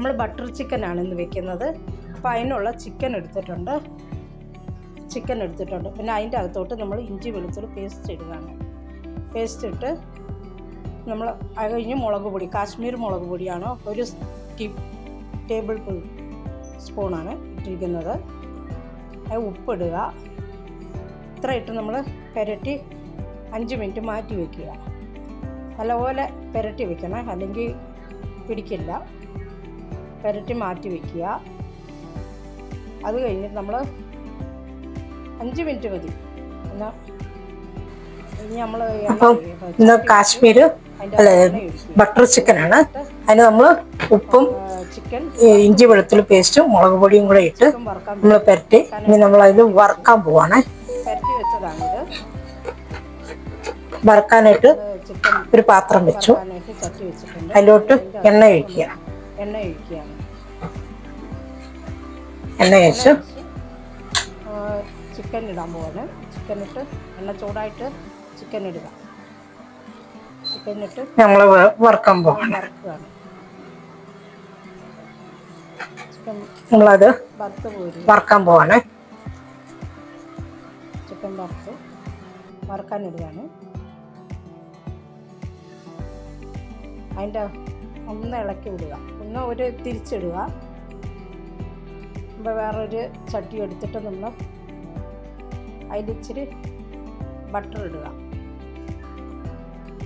നമ്മൾ ബട്ടർ ചിക്കനാണ് ഇന്ന് വെക്കുന്നത്. അപ്പോൾ അതിനുള്ള ചിക്കൻ എടുത്തിട്ടുണ്ട്. പിന്നെ അതിൻ്റെ അകത്തോട്ട് നമ്മൾ ഇഞ്ചി വെളുത്തുള്ളി പേസ്റ്റ് ഇടുകയാണ്. പേസ്റ്റ് ഇട്ട് നമ്മൾ അത് കഴിഞ്ഞ് മുളക് പൊടി, കാശ്മീർ മുളക് പൊടിയാണ് 1 ടേബിൾ സ്പൂണാണ് ഇട്ടിരിക്കുന്നത്. അത് ഉപ്പിടുക. ഇത്ര ഇട്ട് നമ്മൾ പുരട്ടി 5 മിനിറ്റ് മാറ്റി വയ്ക്കുക. നല്ലപോലെ പുരട്ടി വെക്കണം, അല്ലെങ്കിൽ പിടിക്കില്ല. പുരട്ടി മാറ്റി വയ്ക്കുക. അത് കഴിഞ്ഞിട്ട് നമ്മൾ 5 മിനിറ്റ് മതി. എന്നാൽ ഇനി നമ്മൾ ഇന്ന് കാശ്മീർ ബട്ടർ ചിക്കനാണ്. അതിന് നമ്മൾ ഉപ്പും ഇഞ്ചി വെളുത്തുള്ളി പേസ്റ്റും മുളക് പൊടിയും കൂടെ ഇട്ട് നമ്മൾ പുരട്ടി ഇനി നമ്മൾ അതിൽ വറുക്കാൻ പോവാണ്. പുരട്ടി വെച്ചതാണിത്. വറുക്കാനായിട്ട് ഒരു പാത്രം വെച്ചു. ചട്ടി വെച്ചിട്ടുണ്ട്. അതിലോട്ട് എണ്ണ ഒഴിക്കുകയാണ്. എണ്ണ ഒഴിച്ച് ചിക്കൻ ഇടാൻ പോവാണ്. ചിക്കൻ ഇട്ട് എണ്ണ ചൂടായിട്ട് ചിക്കൻ ഇടുക. ചിക്കൻ ഇട്ട് നമ്മൾ വറുക്കാൻ പോവാണ്. നമ്മളത് വറുക്കാൻ പോവാണ്. ചിക്കൻ വറുക്കാനിടുകയാണ്. അതിൻ്റെ ഒന്ന് ഇളക്കി വിടുക, ഒന്ന് ഒരു തിരിച്ചിടുക. അപ്പോൾ വേറൊരു ചട്ടി എടുത്തിട്ട് നമ്മൾ അതിലിച്ചിരി ബട്ടർ ഇടുക.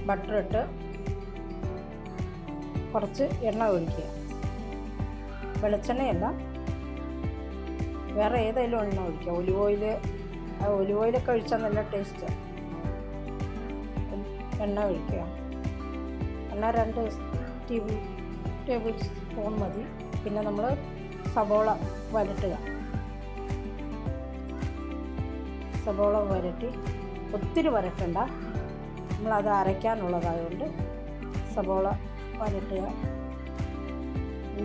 ബട്ടർ ഇട്ട് കുറച്ച് എണ്ണ ഒഴിക്കുക. വെളിച്ചെണ്ണയല്ല, വേറെ ഏതെങ്കിലും എണ്ണ ഒഴിക്കുക. ഒലിവ് ഓയിലൊക്കെ ഒഴിച്ചാൽ നല്ല ടേസ്റ്റ്. എണ്ണ ഒഴിക്കുക. എണ്ണ 2 ടേബിൾ സ്പൂൺ മതി. പിന്നെ നമ്മൾ സബോള വരട്ടുക. സബോള വരട്ടി ഒത്തിരി വരട്ടണ്ട, നമ്മളത് അരയ്ക്കാനുള്ളതായതുകൊണ്ട് സബോള വരട്ടുക.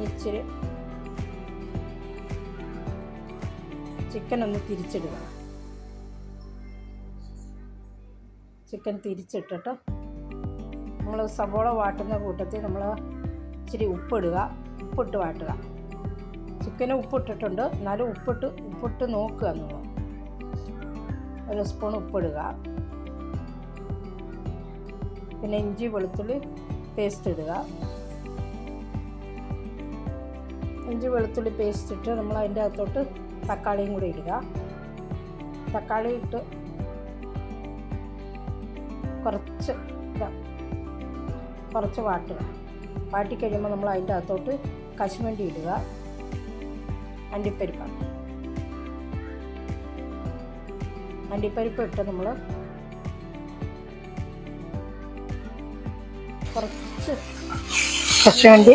ഇച്ചിരി ചിക്കൻ ഒന്ന് തിരിച്ചിടുക. ചിക്കൻ തിരിച്ചിട്ടിട്ട് നമ്മൾ സബോള വാട്ടുന്ന കൂട്ടത്തിൽ നമ്മൾ ഇച്ചിരി ഉപ്പിടുക. ഉപ്പിട്ട് വാട്ടുക. ചിക്കന് ഉപ്പിട്ടിട്ടുണ്ട്, എന്നാലും ഉപ്പിട്ട് നോക്കുക. നമ്മൾ 1 സ്പൂൺ ഉപ്പിടുക. പിന്നെ ഇഞ്ചി വെളുത്തുള്ളി പേസ്റ്റ് ഇടുക. ഇഞ്ചി വെളുത്തുള്ളി പേസ്റ്റ് ഇട്ട് നമ്മൾ അതിൻ്റെ അകത്തോട്ട് തക്കാളിയും കൂടി ഇടുക. തക്കാളി ഇട്ട് കുറച്ച് വാട്ടുക. വാട്ടിക്കഴിയുമ്പോൾ നമ്മൾ അതിൻ്റെ അകത്തോട്ട് കശുവണ്ടി ഇടുക. അണ്ടിപ്പരിപ്പ് ഇട്ട് നമ്മൾ കുറച്ച് കശുവണ്ടി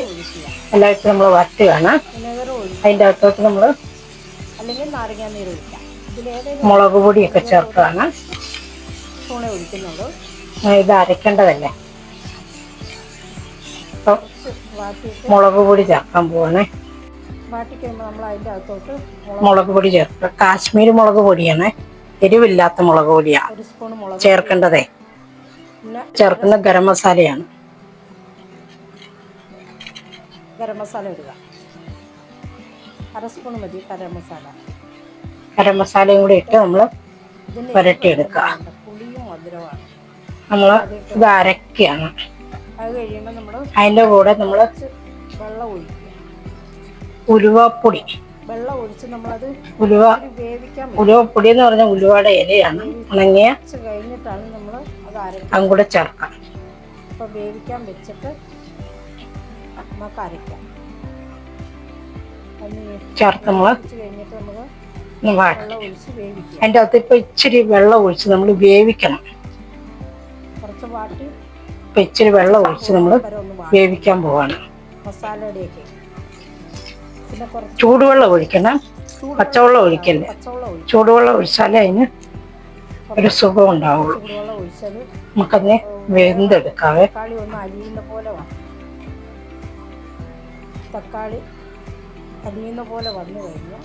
എല്ലായിട്ട് നമ്മൾ വറ്റുകയാണ്. വിനെഗർ ഒഴിക്കുക. അതിൻ്റെ അകത്തോട്ട് നമ്മൾ അല്ലെങ്കിൽ നാരങ്ങാനീര് ഒഴിക്കാം. ഇതിലേതെങ്കിലും മുളക് പൊടിയൊക്കെ ചേർക്കുകയാണ്. സ്പൂണേ ഒഴിക്കുന്നുള്ളൂ. ഇത് അരയ്ക്കേണ്ടതല്ലേ. അപ്പം വാട്ടിയിട്ട് മുളക് പൊടി ചേർക്കാൻ പോവാണ്. വാട്ടിക്കഴിയുമ്പോൾ നമ്മൾ അതിൻ്റെ അകത്തോട്ട് മുളക് പൊടി ചേർക്കുക. കാശ്മീർ മുളക് പൊടിയാണ്, എരിവില്ലാത്ത മുളക് പൊടിയാണ് 1 സ്പൂൺ മുളക് ചേർക്കേണ്ടതേ. പിന്നെ ചേർക്കുന്ന ഗരം മസാലയാണ്. ഗരം മസാല ഇടുക. 1/2 സ്പൂൺ മതി ഗരം മസാല. ഗരം മസാലയും കൂടി ഇട്ട് നമ്മൾ പുരട്ടിയെടുക്കുക. പുളിയും മധുരമാണ്. നമ്മൾ ഇത് അരക്കുകയാണ്. അത് കഴിയുമ്പോൾ നമ്മൾ അതിൻ്റെ കൂടെ നമ്മൾ വെള്ളം ഒഴിക്കുക. ഉലുവപ്പൊടി, വെള്ളം ഒഴിച്ച് നമ്മളത് വേവിക്കാൻ. ഉലുവപ്പൊടി എന്ന് പറഞ്ഞാൽ ഉലുവയുടെ ഇലയാണ്, ഉണങ്ങിയ. കഴിഞ്ഞിട്ടാണ് നമ്മൾ അത് അതും കൂടെ ചേർക്കാം. അപ്പോൾ വേവിക്കാൻ വെച്ചിട്ട് നമുക്ക് അരയ്ക്കാം. ചേർത്ത് നമ്മൾ കഴിഞ്ഞിട്ട് നമ്മൾ വെള്ളം ഒഴിച്ച് വേവിക്കുക. അതിൻ്റെ അകത്ത് ഇപ്പം ഇച്ചിരി വെള്ളം ഒഴിച്ച് നമ്മൾ വേവിക്കണം. കുറച്ച് വാട്ടി ഇപ്പം ഇച്ചിരി വെള്ളം ഒഴിച്ച് നമ്മൾ വേവിക്കാൻ പോവാണ്. മസാലയുടെയൊക്കെ പിന്നെ കുറച്ച് ചൂടുവെള്ളം ഒഴിക്കണം, പച്ചവെള്ളം ഒഴിക്കല്ലേ. ചൂടുവെള്ളം ഒഴിച്ചാലേ അതിന് ഒരു സുഖം ഉണ്ടാവുള്ളൂ. ചൂടുവെള്ളം ഒഴിച്ചത് നമുക്കതിനെ വെന്തെടുക്കാവേ. തക്കാളി ഒന്ന് അലിയുന്ന പോലെ വന്നു കഴിഞ്ഞാൽ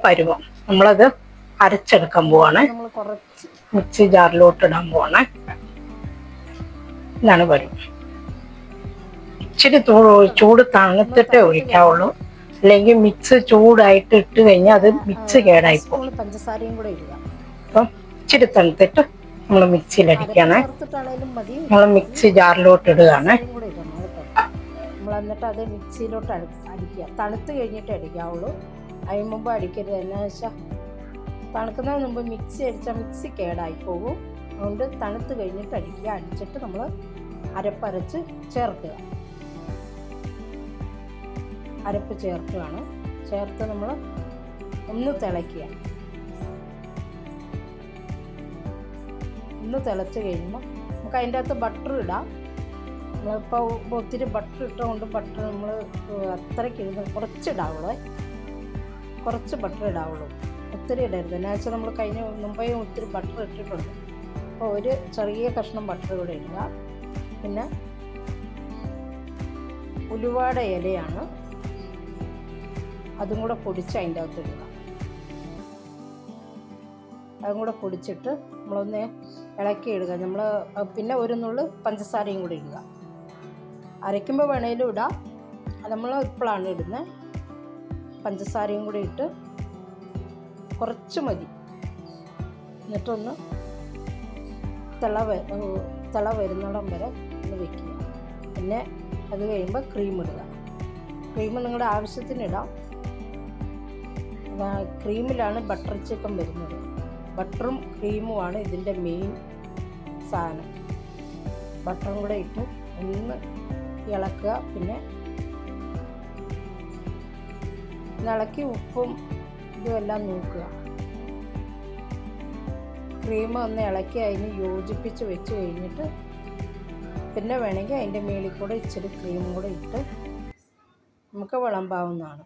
പരുവം നമ്മളത് അരച്ചെടുക്കാൻ പോവാണ്. നമ്മൾ കുറച്ച് മിക്സി ജാറിലോട്ട് ഇടാൻ പോവാണ്. ഇതാണ് പരുവം. ഇച്ചിരി ചൂട് തണുത്തിട്ടേ ഒഴിക്കാവുള്ളൂ. അല്ലെങ്കിൽ മിക്സ് ചൂടായിട്ട് ഇട്ട് കഴിഞ്ഞാൽ അത് മിക്സ് കേടായി പോകും. സ്പൂൺ പഞ്ചസാരയും കൂടെ ഇടുക. അപ്പം ഇച്ചിരി തണുത്തിട്ട് നമ്മൾ മിക്സിയിൽ അടിക്കുകയാണ്. ചേർത്തിട്ടാണേലും മതി. നമ്മൾ മിക്സി ജാറിലോട്ട് ഇടുകയാണ്. കൂടെ ഇടണം കേട്ടോ. നമ്മൾ എന്നിട്ട് അത് മിക്സിയിലോട്ട് അടിക്കുക. തണുത്ത് കഴിഞ്ഞിട്ട് അടിക്കാവുള്ളൂ. അതിന് മുമ്പ് അടിക്കരുത്. എന്നാ വെച്ചാൽ തണുക്കുന്നതിന് മുമ്പ് മിക്സി അടിച്ചാൽ മിക്സി കേടായി പോകും. അതുകൊണ്ട് തണുത്ത് കഴിഞ്ഞിട്ട് അടിക്കുക. അടിച്ചിട്ട് നമ്മൾ അരപ്പരച്ച് ചേർക്കുക. അരപ്പ് ചേർക്കുകയാണ്. ചേർത്ത് നമ്മൾ ഒന്ന് തിളയ്ക്കുക. ഒന്ന് തിളച്ച് കഴിയുമ്പോൾ നമുക്ക് അതിൻ്റെ അകത്ത് ബട്ടർ ഇടാം. നമ്മളിപ്പോൾ ഒത്തിരി ബട്ടർ ഇട്ടുകൊണ്ട് ബട്ടർ നമ്മൾ അത്രയ്ക്ക് ഇടുന്നത് കുറച്ചിടാവുള്ളൂ. കുറച്ച് ബട്ടർ ഇടാവുള്ളൂ, ഒത്തിരി ഇടരുത്. എന്നാ വെച്ചാൽ നമ്മൾ കഴിഞ്ഞ മുമ്പേ ഒത്തിരി ബട്ടർ ഇട്ടിട്ടുണ്ട്. അപ്പോൾ ഒരു ചെറിയ കഷ്ണം ബട്ടർ കൂടെ ഇടുക. പിന്നെ ഉലുവയുടെ ഇലയാണ്, അതും കൂടെ പൊടിച്ച് അതിൻ്റെ അകത്ത് ഇടുക. അതും കൂടെ പൊടിച്ചിട്ട് നമ്മളൊന്ന് ഇളക്കി ഇടുക. നമ്മൾ പിന്നെ ഒരു നുള്ളു പഞ്ചസാരയും കൂടി ഇടുക. അരയ്ക്കുമ്പോൾ വേണേലും ഇടാം. നമ്മൾ ഇപ്പോഴാണ് ഇടുന്നത്. പഞ്ചസാരയും കൂടി ഇട്ട് കുറച്ച് മതി. എന്നിട്ടൊന്ന് തിള വരുന്നിടം വരെ ഒന്ന് വയ്ക്കുക. പിന്നെ അത് കഴിയുമ്പോൾ ക്രീം ഇടുക. ക്രീം നിങ്ങളുടെ ആവശ്യത്തിന് ഇടാം. ക്രീമിലാണ് ബട്ടർ ചിക്കൻ വരുന്നത്. ബട്ടറും ക്രീമുമാണ് ഇതിൻ്റെ മെയിൻ സാധനം. ബട്ടറും കൂടെ ഇട്ട് ഒന്ന് ഇളക്കുക. പിന്നെ ഇളക്കി ഉപ്പും ഇതുമെല്ലാം നോക്കുക. ക്രീം ഒന്ന് ഇളക്കി അതിന് യോജിപ്പിച്ച് വെച്ച് കഴിഞ്ഞിട്ട് പിന്നെ വേണമെങ്കിൽ അതിൻ്റെ മേളിൽ കൂടെ ഇച്ചിരി ക്രീമും കൂടെ ഇട്ട് നമുക്ക് വിളമ്പാവുന്നതാണ്.